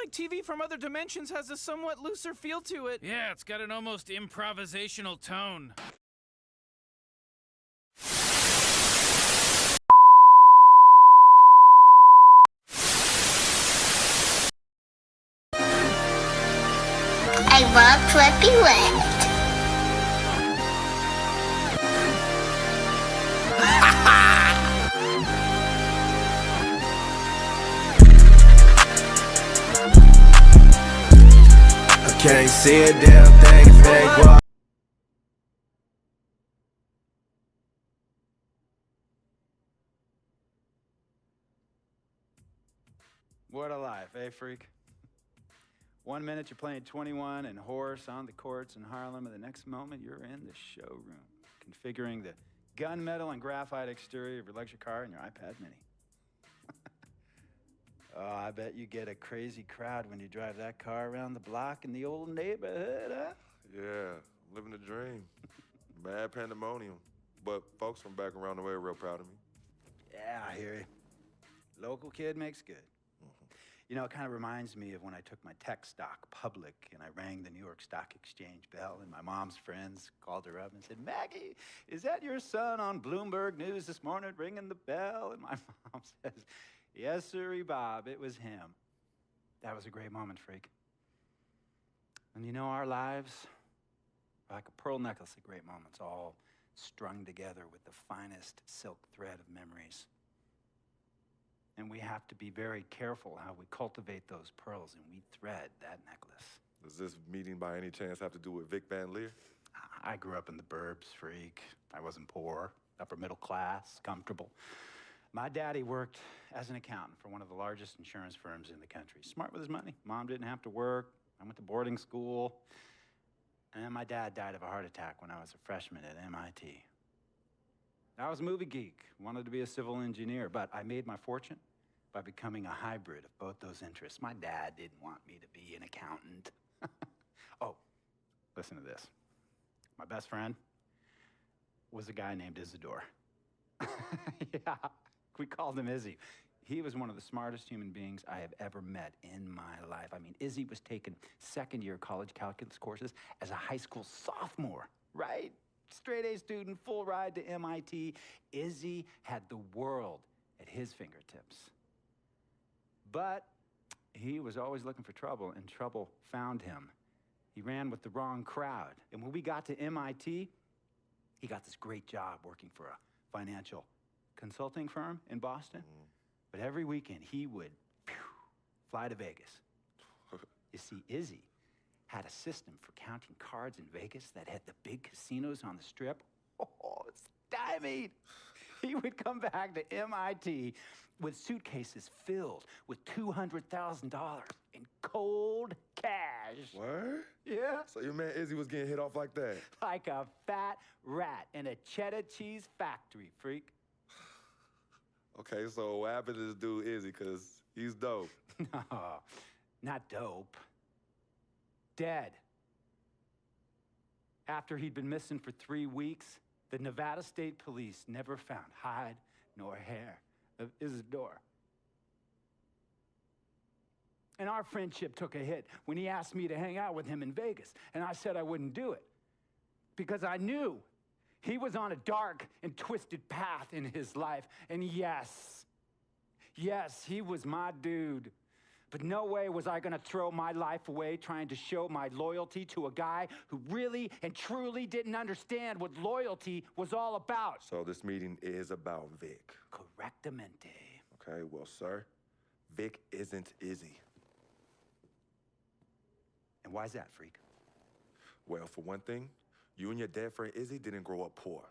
like TV from other dimensions has a somewhat looser feel to it. Yeah, it's got an almost improvisational tone. I love Flippy Lift. I can't see a damn thing, fake rock. What a life, eh, freak? 1 minute you're playing 21 and horse on the courts in Harlem, and the next moment you're in the showroom, configuring the gunmetal and graphite exterior of your luxury car and your iPad mini. Oh, I bet you get a crazy crowd when you drive that car around the block in the old neighborhood, huh? Yeah, living the dream. Bad pandemonium. But folks from back around the way are real proud of me. Yeah, I hear you. Local kid makes good. You know, it kind of reminds me of when I took my tech stock public and I rang the New York Stock Exchange bell, and my mom's friends called her up and said, "Maggie, is that your son on Bloomberg News this morning ringing the bell?" And my mom says, "Yes, sirree, Bob, it was him." That was a great moment, freak. And you know, our lives are like a pearl necklace of great moments, all strung together with the finest silk thread of memories. And we have to be very careful how we cultivate those pearls and we thread that necklace. Does this meeting by any chance have to do with Vic Van Leer? I grew up in the burbs, freak. I wasn't poor, upper middle class, comfortable. My daddy worked as an accountant for one of the largest insurance firms in the country. Smart with his money. Mom didn't have to work. I went to boarding school. And then my dad died of a heart attack when I was a freshman at MIT. I was a movie geek, wanted to be a civil engineer, but I made my fortune by becoming a hybrid of both those interests. My dad didn't want me to be an accountant. Oh, listen to this. My best friend was a guy named Isidore. Yeah, we called him Izzy. He was one of the smartest human beings I have ever met in my life. I mean, Izzy was taking second-year college calculus courses as a high school sophomore, right? Straight A student, full ride to MIT. Izzy had the world at his fingertips. But he was always looking for trouble, and trouble found him. He ran with the wrong crowd. And when we got to MIT, he got this great job working for a financial consulting firm in Boston. But every weekend, he would fly to Vegas. You see, Izzy had a system for counting cards in Vegas that had the big casinos on the strip. Oh, stymied. He would come back to MIT with suitcases filled with $200,000 in cold cash. What? Yeah. So your man Izzy was getting hit off like that? Like a fat rat in a cheddar cheese factory, freak. Okay, so what happened to this dude Izzy? Because he's dope. No, not dope. Dead. After he'd been missing for 3 weeks, the Nevada State Police never found hide nor hair of Isidore. And our friendship took a hit when he asked me to hang out with him in Vegas, and I said I wouldn't do it because I knew he was on a dark and twisted path in his life. And yes, he was my dude. But no way was I gonna throw my life away trying to show my loyalty to a guy who really and truly didn't understand what loyalty was all about. So this meeting is about Vic. Correctamente. Okay, well, sir, Vic isn't Izzy. And why's that, freak? Well, for one thing, you and your dead friend Izzy didn't grow up poor.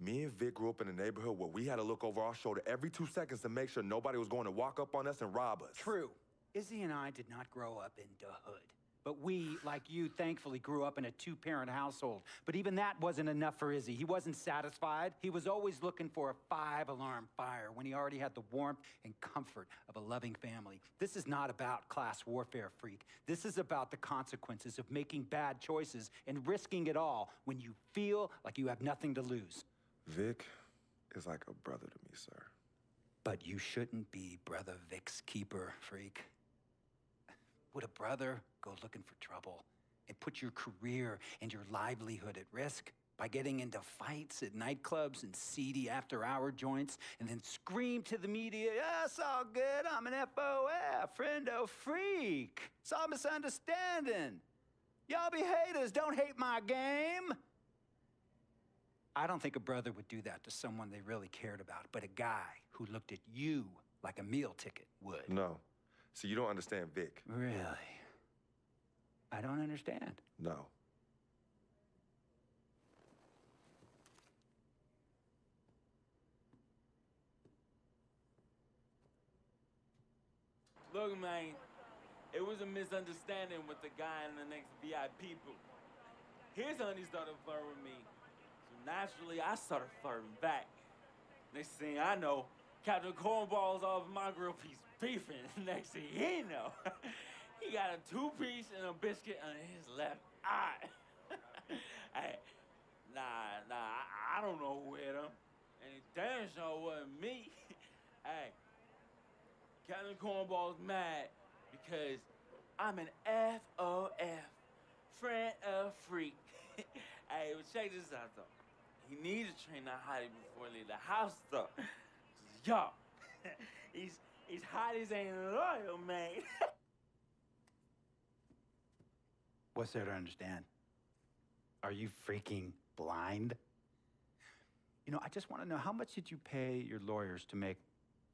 Me and Vic grew up in a neighborhood where we had to look over our shoulder every 2 seconds to make sure nobody was going to walk up on us and rob us. True. Izzy and I did not grow up in the hood. But we, like you, thankfully grew up in a 2-parent household. But even that wasn't enough for Izzy. He wasn't satisfied. He was always looking for a 5-alarm fire when he already had the warmth and comfort of a loving family. This is not about class warfare, freak. This is about the consequences of making bad choices and risking it all when you feel like you have nothing to lose. Vic is like a brother to me, sir. But you shouldn't be Brother Vic's keeper, freak. Would a brother go looking for trouble and put your career and your livelihood at risk by getting into fights at nightclubs and seedy after-hour joints and then scream to the media, "Yeah, it's all good, I'm an FOF, friendo freak. It's all misunderstanding. Y'all be haters, don't hate my game." I don't think a brother would do that to someone they really cared about, but a guy who looked at you like a meal ticket would. No. See, you don't understand Vic. Really? I don't understand. No. Look, man, it was a misunderstanding with the guy in the next VIP booth. His honey started flirting with me, so naturally I started flirting back. Next thing I know, Captain Cornball's off my grill piece beefing. Next thing he know, he got a two-piece and a biscuit on his left eye. Hey, I don't know who hit him, and it damn sure wasn't me. Hey. Captain Cornball's mad because I'm an FOF, friend of freak. Hey, well, check this out, though. He needs to train that hottie before he leave the house, though. Yo, he's hotties ain't loyal, man. What's there to understand? Are you freaking blind? You know, I just want to know, how much did you pay your lawyers to make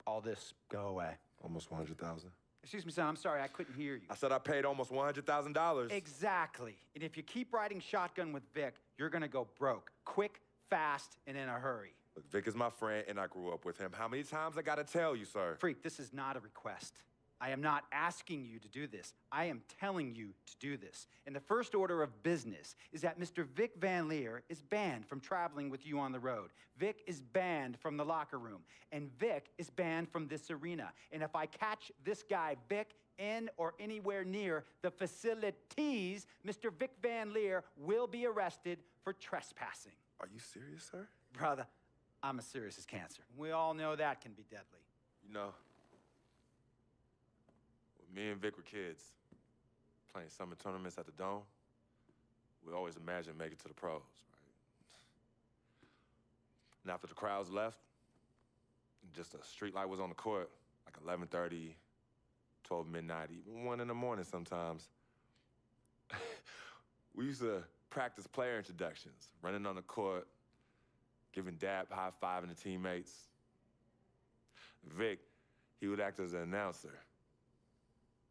all this go away? Almost 100,000. Excuse me, son, I'm sorry, I couldn't hear you. I said I paid almost $100,000. Exactly. And if you keep riding shotgun with Vic, you're gonna go broke. Quick, fast, and in a hurry. Look, Vic is my friend, and I grew up with him. How many times I gotta tell you, sir? Freak, this is not a request. I am not asking you to do this. I am telling you to do this. And the first order of business is that Mr. Vic Van Leer is banned from traveling with you on the road. Vic is banned from the locker room. And Vic is banned from this arena. And if I catch this guy, Vic, in or anywhere near the facilities, Mr. Vic Van Leer will be arrested for trespassing. Are you serious, sir? Brother, I'm as serious as cancer. We all know that can be deadly. You know, when me and Vic were kids, playing summer tournaments at the Dome, we always imagined making it to the pros, right? And after the crowds left, just a street light was on the court, like 11:30, 12 midnight, even 1 in the morning sometimes. We used to practice player introductions, running on the court, giving dab, high-fiving the teammates. Vic, he would act as an announcer.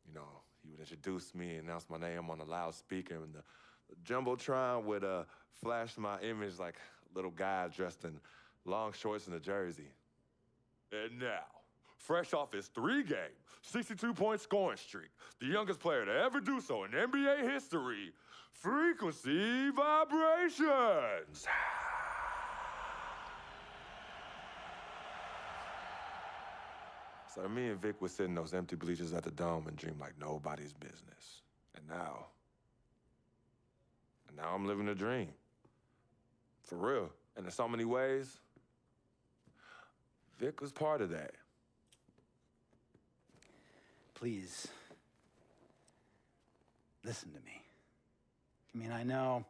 You know, he would introduce me and announce my name on the loudspeaker, and the Jumbotron would flash my image like a little guy dressed in long shorts and a jersey. And now, fresh off his 3-game, 62-point scoring streak, the youngest player to ever do so in NBA history, Frequency Vibrations. So me and Vic would sit in those empty bleachers at the Dome and dream like nobody's business. And now I'm living a dream. For real. And in so many ways, Vic was part of that. Please, listen to me. I mean, I know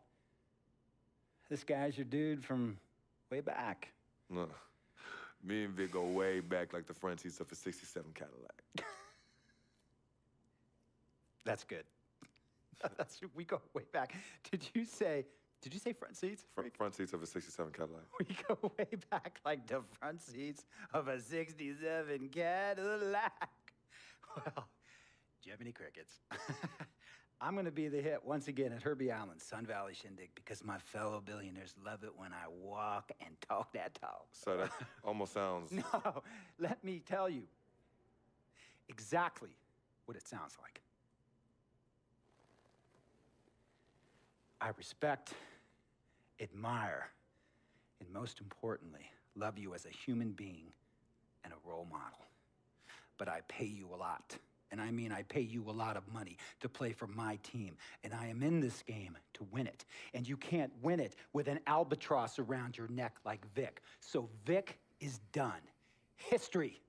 this guy's your dude from way back. Look, me and Vic go way back like the front seats of a 67 Cadillac. That's good. We go way back. Did you say front seats? Front seats of a 67 Cadillac. We go way back like the front seats of a 67 Cadillac. Well, do you have any crickets? I'm gonna be the hit once again at Herbie Allen's Sun Valley Shindig because my fellow billionaires love it when I walk and talk that talk. So that almost sounds... No, let me tell you exactly what it sounds like. I respect, admire, and most importantly, love you as a human being and a role model. But I pay you a lot. And I mean, I pay you a lot of money to play for my team. And I am in this game to win it. And you can't win it with an albatross around your neck like Vic. So Vic is done. History.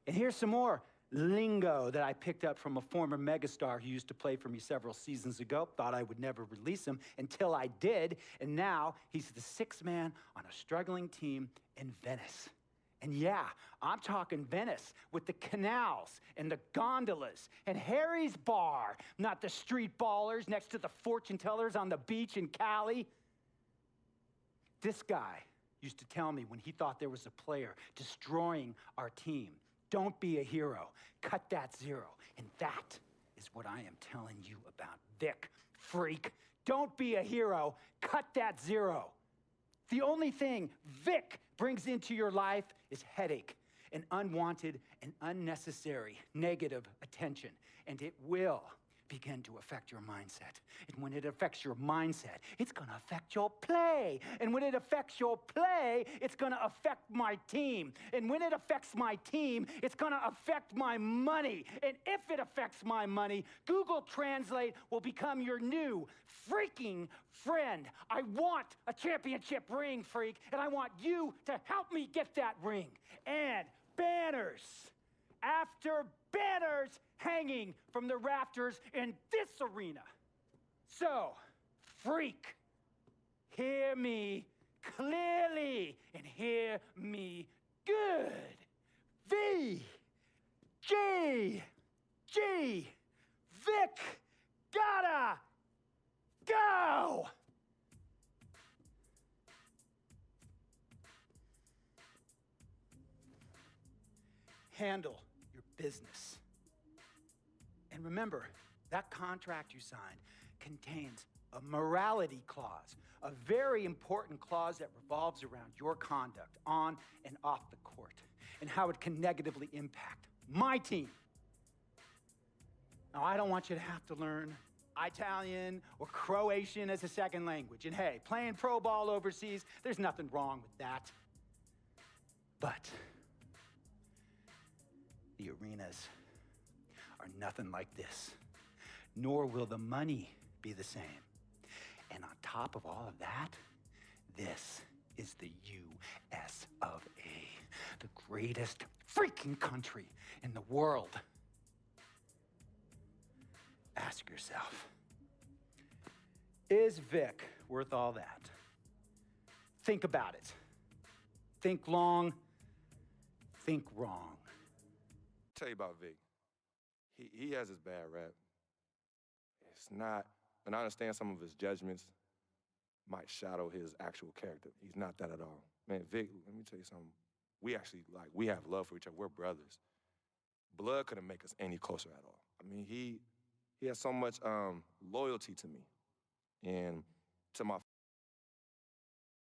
And here's some more lingo that I picked up from a former megastar who used to play for me several seasons ago. Thought I would never release him until I did, and now he's the sixth man on a struggling team in Venice. And yeah, I'm talking Venice with the canals and the gondolas and Harry's bar, not the street ballers next to the fortune tellers on the beach in Cali. This guy used to tell me when he thought there was a player destroying our team, don't be a hero, cut that zero. And that is what I am telling you about Vic, freak. Don't be a hero, cut that zero. The only thing Vic brings into your life is headache and unwanted and unnecessary negative attention. And it will begin to affect your mindset. And when it affects your mindset, it's gonna affect your play. And when it affects your play, it's gonna affect my team. And when it affects my team, it's gonna affect my money. And if it affects my money, Google Translate will become your new freaking friend. I want a championship ring, freak, and I want you to help me get that ring. And banners after banners hanging from the rafters in this arena. So, freak, hear me clearly and hear me good. V, G, Vic, gotta go! Handle your business. And remember, that contract you signed contains a morality clause, a very important clause that revolves around your conduct on and off the court, and how it can negatively impact my team. Now, I don't want you to have to learn Italian or Croatian as a second language. And hey, playing pro ball overseas, there's nothing wrong with that. But the arenas are nothing like this, nor will the money be the same. And on top of all of that, this is the US of A, the greatest freaking country in the world. Ask yourself, is Vic worth all that? Think about it. Think long, think wrong. Tell you about Vic. He has his bad rap. It's not, and I understand some of his judgments might shadow his actual character. He's not that at all. Man, Vic, let me tell you something. We actually, we have love for each other. We're brothers. Blood couldn't make us any closer at all. I mean, he has so much loyalty to me and to my